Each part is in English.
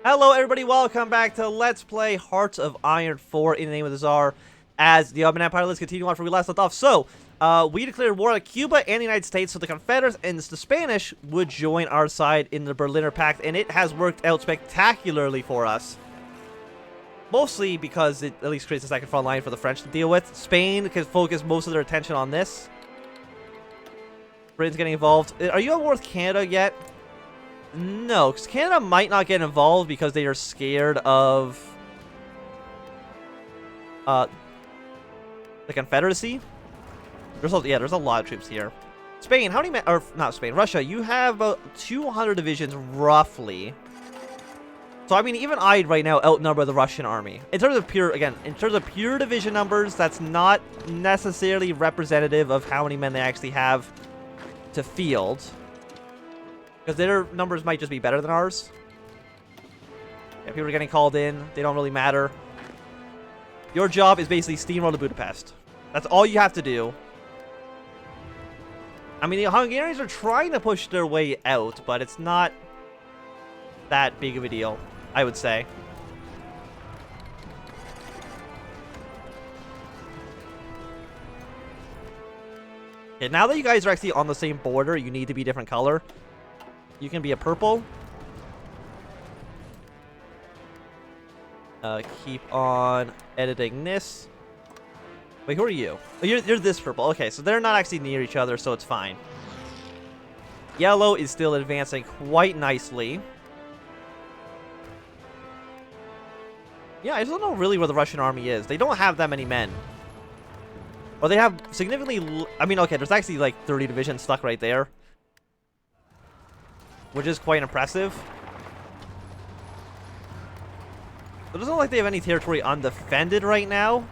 Hello everybody, welcome back to Let's Play Hearts of Iron 4 in the name of the Tsar. As the Ottoman Empire, let's continue on where we last left off. So, we declared war on Cuba and the United States, so the Confederates and the Spanish would join our side in the Berliner Pact, and it has worked out spectacularly for us. Mostly because it at least creates a second front line for the French to deal with. Spain can focus most of their attention on this. Britain's getting involved. Are you at war with Canada yet? No, because Canada might not get involved because they are scared of the Confederacy. There's a lot of troops here. Spain, how many men, or not Spain, Russia, you have about 200 divisions roughly. So I mean, even I'd right now outnumber the Russian army. In terms of pure, again, in terms of pure division numbers, that's not necessarily representative of how many men they actually have to field. Because their numbers might just be better than ours. Yeah, people are getting called in. They don't really matter. Your job is basically steamroll to Budapest. That's all you have to do. I mean, the Hungarians are trying to push their way out, but it's not that big of a deal, I would say. Okay, now that you guys are actually on the same border, you need to be a different color. You can be a purple. Keep on editing this. Wait, who are you? Oh, you're this purple. Okay, so they're not actually near each other, so it's fine. Yellow is still advancing quite nicely. Yeah, I just don't know really where the Russian army is. They don't have that many men. Or they have significantly... I mean, okay, there's actually like 30 divisions stuck right there, which is quite impressive. It doesn't look like they have any territory undefended right now.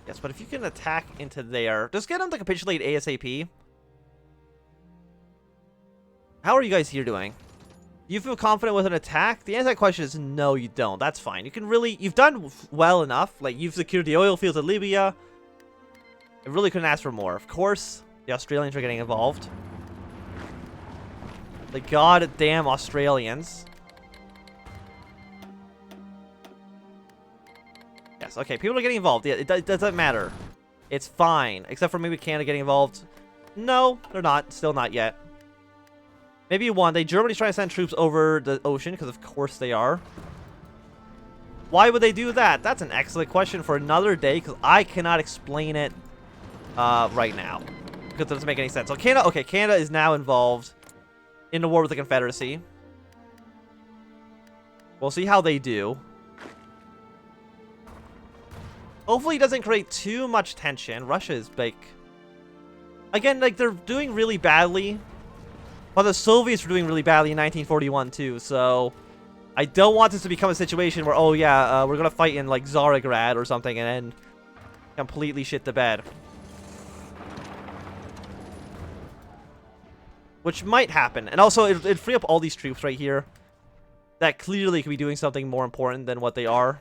Yes, but if you can attack into there, just get them to capitulate ASAP. How are you guys here doing? You feel confident with an attack? The answer to that question is no, you don't. That's fine. You can really... You've done well enough. Like, you've secured the oil fields of Libya. I really couldn't ask for more. Of course, the Australians are getting involved. The goddamn Australians. Yes, okay. People are getting involved. Yeah, it doesn't matter. It's fine. Except for maybe Canada getting involved. No, they're not. Still not yet. Maybe one day. Germany's trying to send troops over the ocean, because of course they are. Why would they do that? That's an excellent question for another day, because I cannot explain it right now. Because it doesn't make any sense. So Canada is now involved in the war with the Confederacy. We'll see how they do. Hopefully it doesn't create too much tension. Russia is like... Again, like, they're doing really badly. But the Soviets were doing really badly in 1941 too, so I don't want this to become a situation where, oh yeah, we're gonna fight in like Tsarograd or something and then completely shit the bed. Which might happen. And also, it'd free up all these troops right here that clearly could be doing something more important than what they are.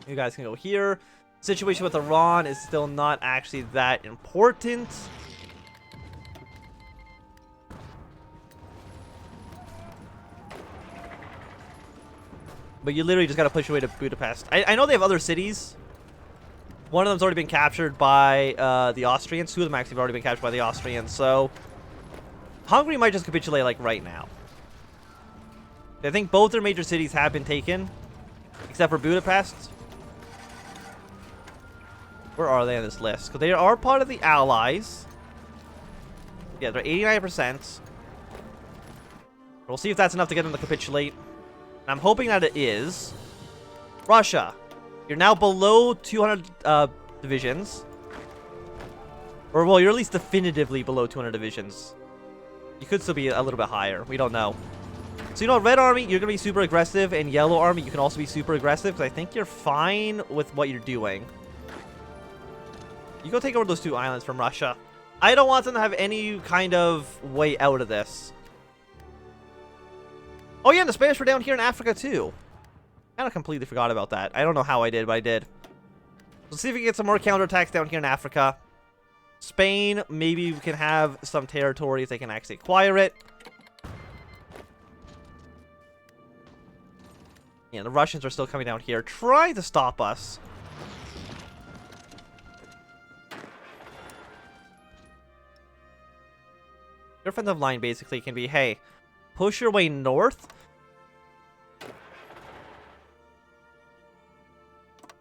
You guys can go here. Situation with Iran is still not actually that important. But you literally just gotta push your way to Budapest. I know they have other cities. One of them's already been captured by the Austrians. Two of them actually have already been captured by the Austrians. So Hungary might just capitulate like right now. I think both their major cities have been taken, except for Budapest. Where are they on this list? Because they are part of the Allies. Yeah, they're 89%. We'll see if that's enough to get them to capitulate. I'm hoping that it is. Russia, you're now below 200 divisions. Or, well, you're at least definitively below 200 divisions. You could still be a little bit higher. We don't know. So, you know, Red Army, you're going to be super aggressive. And Yellow Army, you can also be super aggressive. Because I think you're fine with what you're doing. You go take over those two islands from Russia. I don't want them to have any kind of way out of this. Oh yeah, and the Spanish were down here in Africa too. Kind of completely forgot about that. I don't know how I did, but I did. Let's see if we can get some more counterattacks down here in Africa. Spain, maybe we can have some territory if they can actually acquire it. Yeah, the Russians are still coming down here, trying to stop us. Your offensive line basically can be, hey, push your way north.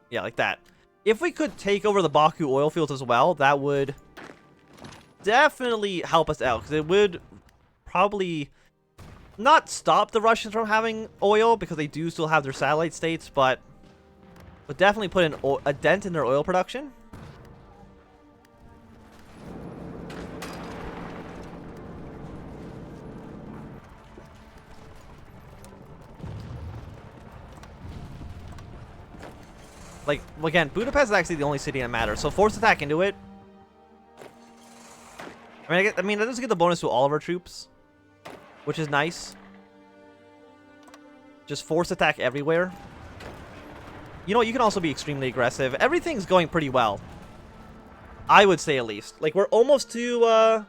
Yeah, like that. If we could take over the Baku oil fields as well, that would definitely help us out. Because it would probably not stop the Russians from having oil, because they do still have their satellite states, but would definitely put a dent in their oil production. Like, again, Budapest is actually the only city that matters, so force attack into it. I mean, that doesn't get the bonus to all of our troops, which is nice. Just force attack everywhere. You know what, you can also be extremely aggressive. Everything's going pretty well, I would say, at least. Like, we're almost to,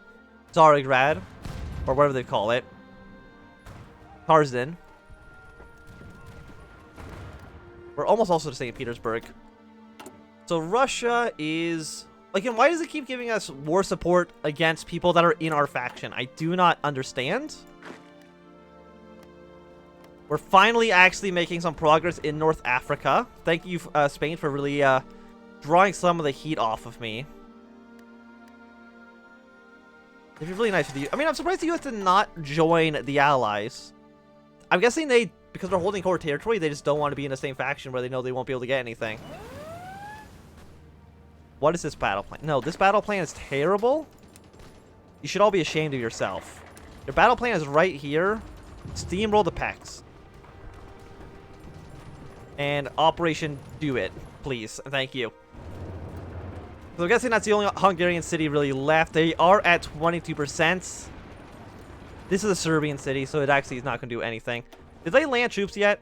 Tsarograd, or whatever they call it. Tarzan. We're almost also to St. Petersburg. So Russia is... Like, and why does it keep giving us war support against people that are in our faction? I do not understand. We're finally actually making some progress in North Africa. Thank you, Spain, for really drawing some of the heat off of me. It'd be really nice with you. I mean, I'm surprised the US did not join the Allies. I'm guessing they, because they're holding core territory, they just don't want to be in the same faction where they know they won't be able to get anything. What is this battle plan? No, this battle plan is terrible. You should all be ashamed of yourself. Your battle plan is right here. Steamroll the Pecs. And Operation Do It, please. Thank you. So I'm guessing that's the only Hungarian city really left. They are at 22%. This is a Serbian city, so it actually is not going to do anything. Did they land troops yet?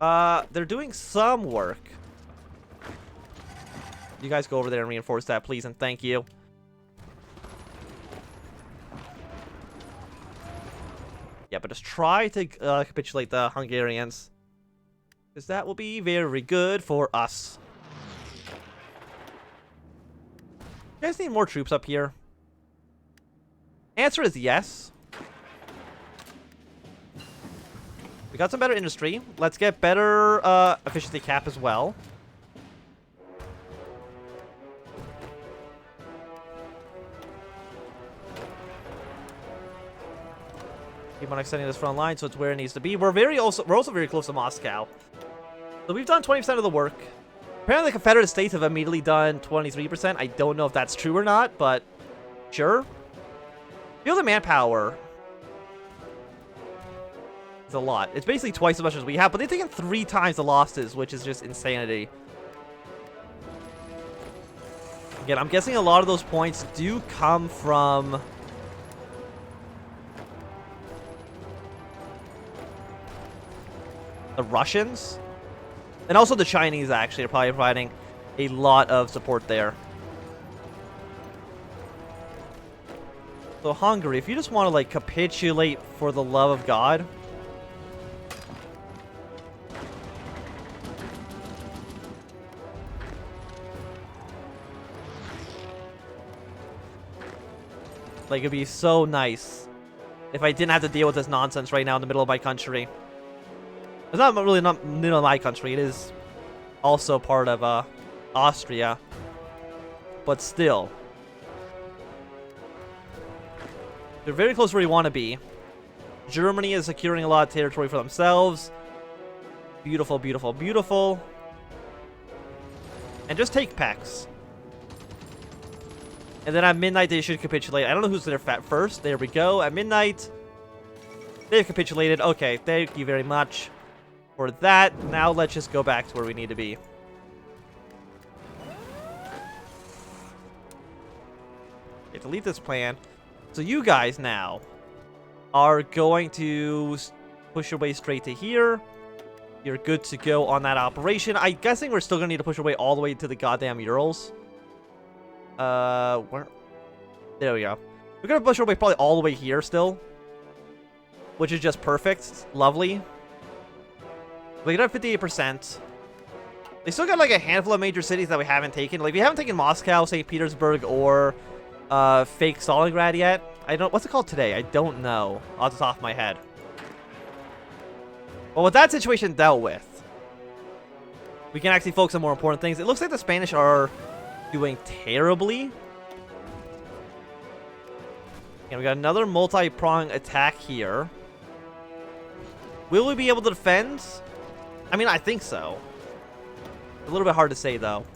They're doing some work. You guys go over there and reinforce that, please, and thank you. Yeah, but just try to capitulate the Hungarians, because that will be very good for us. You guys need more troops up here? Answer is yes. We got some better industry. Let's get better efficiency cap as well. Keep on extending this front line so it's where it needs to be. We're also very close to Moscow. So we've done 20% of the work. Apparently the Confederate States have immediately done 23%. I don't know if that's true or not, but sure. Feel the manpower. It's a lot. It's basically twice as much as we have, but they've taken 3 times the losses, which is just insanity. Again, I'm guessing a lot of those points do come from the Russians. And also the Chinese, actually, are probably providing a lot of support there. So Hungary, if you just want to, like, capitulate for the love of God. Like, it'd be so nice if I didn't have to deal with this nonsense right now in the middle of my country. It's not really not middle of my country. It is also part of Austria. But still. They're very close where we want to be. Germany is securing a lot of territory for themselves. Beautiful, beautiful, beautiful. And just take Pecs. And then at midnight, they should capitulate. I don't know who's there first. There we go. At midnight, they've capitulated. Okay, thank you very much for that. Now let's just go back to where we need to be. Okay, delete this plan. So you guys now are going to push your way straight to here. You're good to go on that operation. I'm guessing we're still gonna need to push our way all the way to the goddamn Urals. Where? There we go. We're gonna push our way probably all the way here still, which is just perfect. Lovely. We got 58%. They still got like a handful of major cities that we haven't taken. Like we haven't taken Moscow, St. Petersburg, or fake Stalingrad yet. I don't. What's it called today? I don't know off the top of my head. Well, with that situation dealt with, we can actually focus on more important things. It looks like the Spanish are doing terribly. And we got another multi-prong attack here. Will we be able to defend? I mean, I think so. A little bit hard to say, though.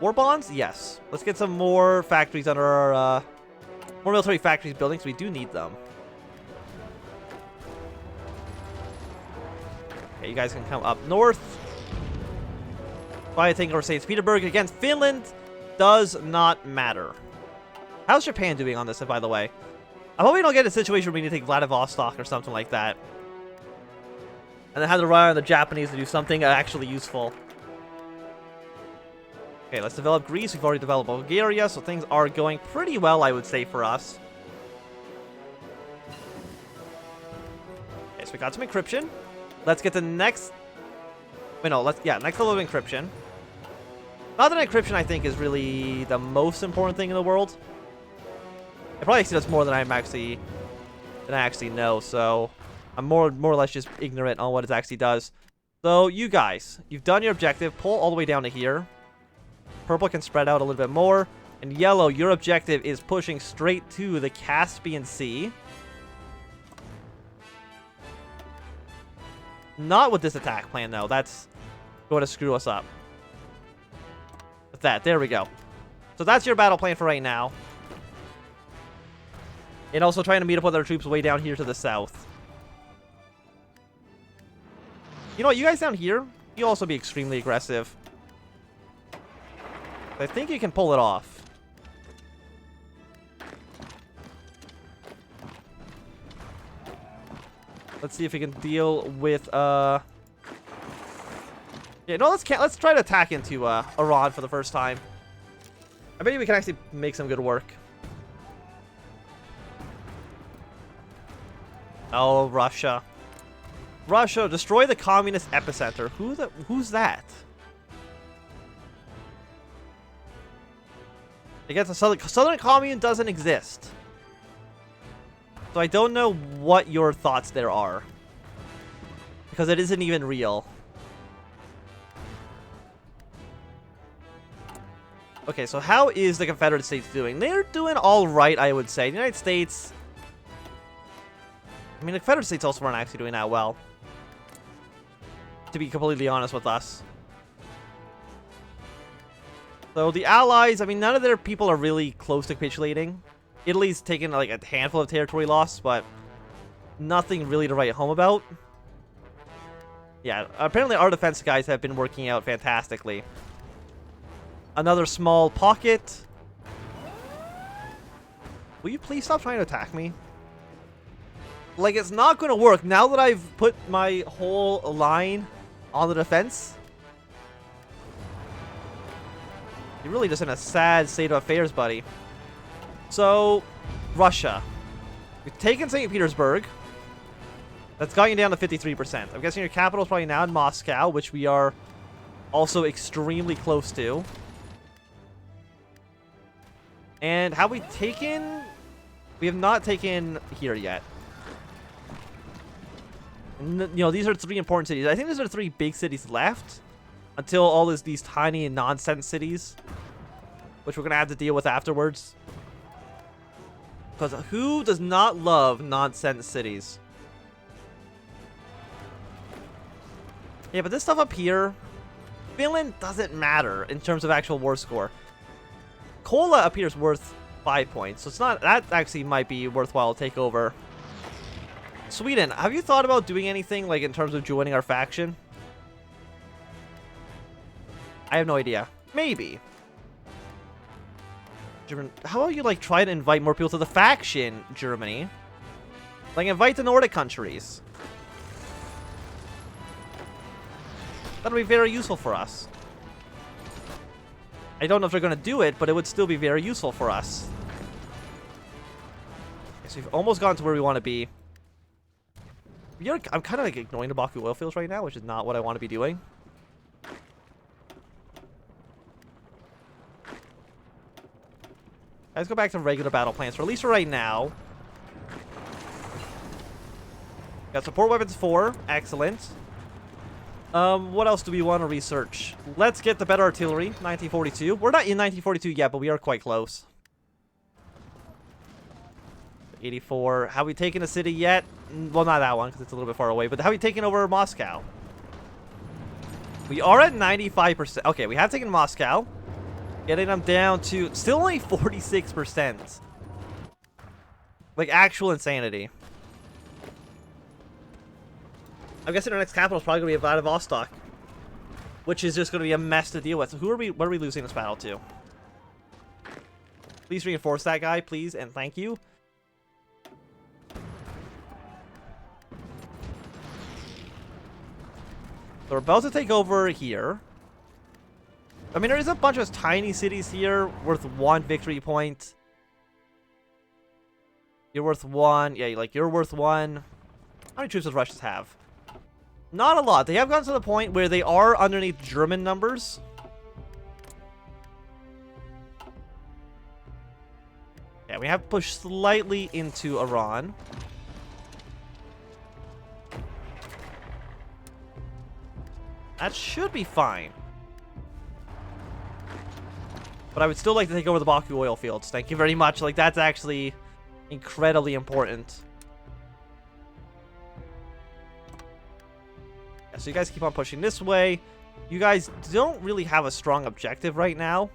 War bonds? Yes. Let's get some more factories under our... more military factories building, because we do need them. Okay, you guys can come up north. Try to take over St. Petersburg. Against Finland does not matter. How's Japan doing on this, by the way? I hope we don't get a situation where we need to take Vladivostok or something like that. And then have to rely on the Japanese to do something actually useful. Okay, let's develop Greece. We've already developed Bulgaria, so things are going pretty well, I would say, for us. Okay, so we got some encryption. Let's get the next... Wait, no, next level of encryption. Not that encryption, I think, is really the most important thing in the world. It probably actually does more than I actually know, so I'm more or less just ignorant on what it actually does. So you guys, you've done your objective. Pull all the way down to here. Purple can spread out a little bit more, and yellow, your objective is pushing straight to the Caspian Sea. Not with this attack plan, though. That's going to screw us up. With that, there we go. So that's your battle plan for right now. And also trying to meet up with our troops way down here to the south. You know what? You guys down here, you'll also be extremely aggressive. I think you can pull it off. Let's see if we can deal with, Yeah, no, let's try to attack into, Iran for the first time. I bet we can actually make some good work. Oh, Russia. Russia, destroy the communist epicenter. Who's that? I guess the Southern Commune doesn't exist. So I don't know what your thoughts there are. Because it isn't even real. Okay, so how is the Confederate States doing? They're doing alright, I would say. The United States... I mean, the Confederate States also aren't actually doing that well. To be completely honest with us. So the Allies, I mean, none of their people are really close to capitulating. Italy's taken like a handful of territory loss, but nothing really to write home about. Yeah, apparently our defense guys have been working out fantastically. Another small pocket. Will you please stop trying to attack me? Like, it's not going to work now that I've put my whole line on the defense. You're really just in a sad state of affairs, buddy. So, Russia. We've taken St. Petersburg. That's got you down to 53%. I'm guessing your capital is probably now in Moscow, which we are also extremely close to. And have we taken... We have not taken here yet. And, you know, these are three important cities. I think these are three big cities left until all these tiny and nonsense cities, which we're going to have to deal with afterwards. Because who does not love nonsense cities? Yeah, but this stuff up here, Finland doesn't matter in terms of actual war score. Kola up here is worth 5 points, so it's not, that actually might be worthwhile to take over. Sweden, have you thought about doing anything, like, in terms of joining our faction? I have no idea. Maybe. German, how about you, like, try to invite more people to the faction, Germany? Like, invite the Nordic countries. That'll be very useful for us. I don't know if they're going to do it, but it would still be very useful for us. Okay, so we've almost gotten to where we want to be. I'm kind of like ignoring the Baku oil fields right now, which is not what I want to be doing. Let's go back to regular battle plans, for at least for right now. Got support weapons 4. Excellent. What else do we want to research? Let's get the better artillery. 1942. We're not in 1942 yet, but we are quite close. 84. Have we taken a city yet? Well, not that one, because it's a little bit far away. But have we taken over Moscow? We are at 95%. Okay, we have taken Moscow. Getting them down to still only 46%. Like, actual insanity. I'm guessing our next capital is probably going to be Vladivostok, which is just going to be a mess to deal with. So what are we losing this battle to? Please reinforce that guy, please, and thank you. So we're about to take over here. I mean, there is a bunch of tiny cities here worth 1 victory point. You're worth 1. Yeah, like, you're worth 1. How many troops does Russians have? Not a lot. They have gotten to the point where they are underneath German numbers. Yeah, we have pushed slightly into Iran. That should be fine. But I would still like to take over the Baku oil fields. Thank you very much. Like, that's actually incredibly important. Yeah, so you guys keep on pushing this way. You guys don't really have a strong objective right now.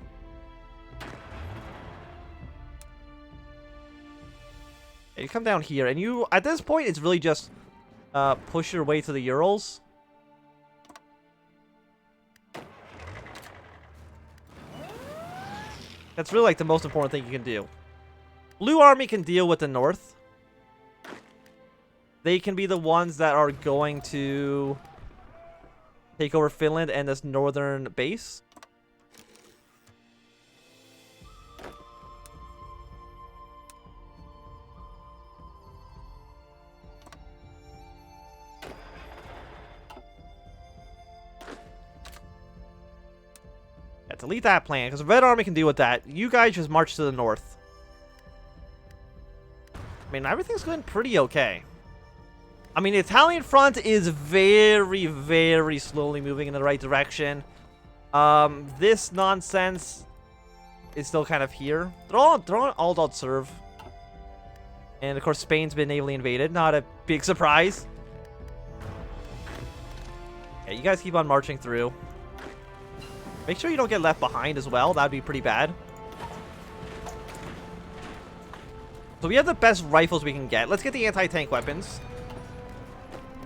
Yeah, you come down here, and you, at this point, it's really just push your way to the Urals. That's really, like, the most important thing you can do. Blue Army can deal with the north. They can be the ones that are going to take over Finland and this northern base. Yeah, delete that plan, because the Red Army can deal with that. You guys just march to the north. I mean, everything's going pretty okay. I mean, the Italian front is very, very slowly moving in the right direction. This nonsense is still kind of here. They're on all-out serve. And, of course, Spain's been navally invaded. Not a big surprise. Yeah, you guys keep on marching through. Make sure you don't get left behind as well. That would be pretty bad. So we have the best rifles we can get. Let's get the anti-tank weapons.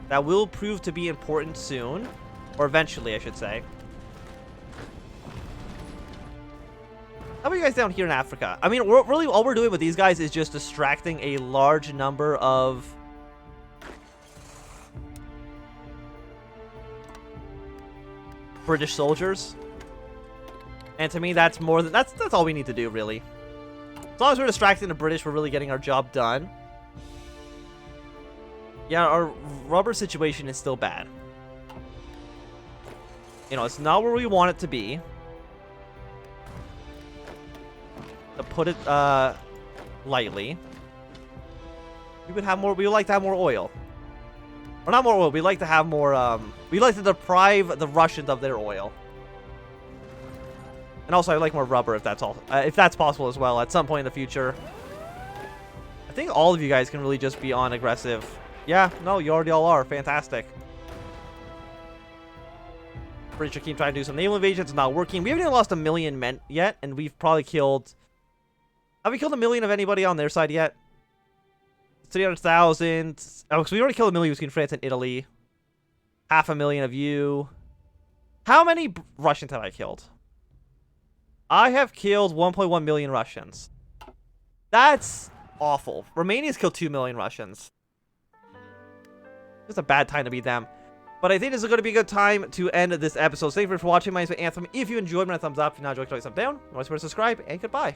That will prove to be important soon. Or eventually, I should say. How about you guys down here in Africa? I mean, really, all we're doing with these guys is just distracting a large number of British soldiers. And to me, that's more than that's all we need to do, really. As long as we're distracting the British, we're really getting our job done. Yeah, our rubber situation is still bad. You know, it's not where we want it to be. To put it lightly. We would have more. We would like to have more oil. Or not more oil. We'd like to have more. We'd like to deprive the Russians of their oil. And also, I'd like more rubber if that's all. If that's possible as well at some point in the future. I think all of you guys can really just be on aggressive. Yeah, no, you already all are. Fantastic. British are keep trying to do some naval invasions. It's not working. We haven't even lost 1 million men yet, and we've probably killed... Have we killed 1 million of anybody on their side yet? 300,000. Oh, so we already killed 1 million between France and Italy. 500,000 of you. How many Russians have I killed? I have killed 1.1 million Russians. That's awful. Romania's killed 2 million Russians. Just a bad time to be them. But I think this is going to be a good time to end this episode. Thank you for watching. My name is Anthem. If you enjoyed, my thumbs up. If you not enjoyed, click thumbs down. Always remember to subscribe, and goodbye.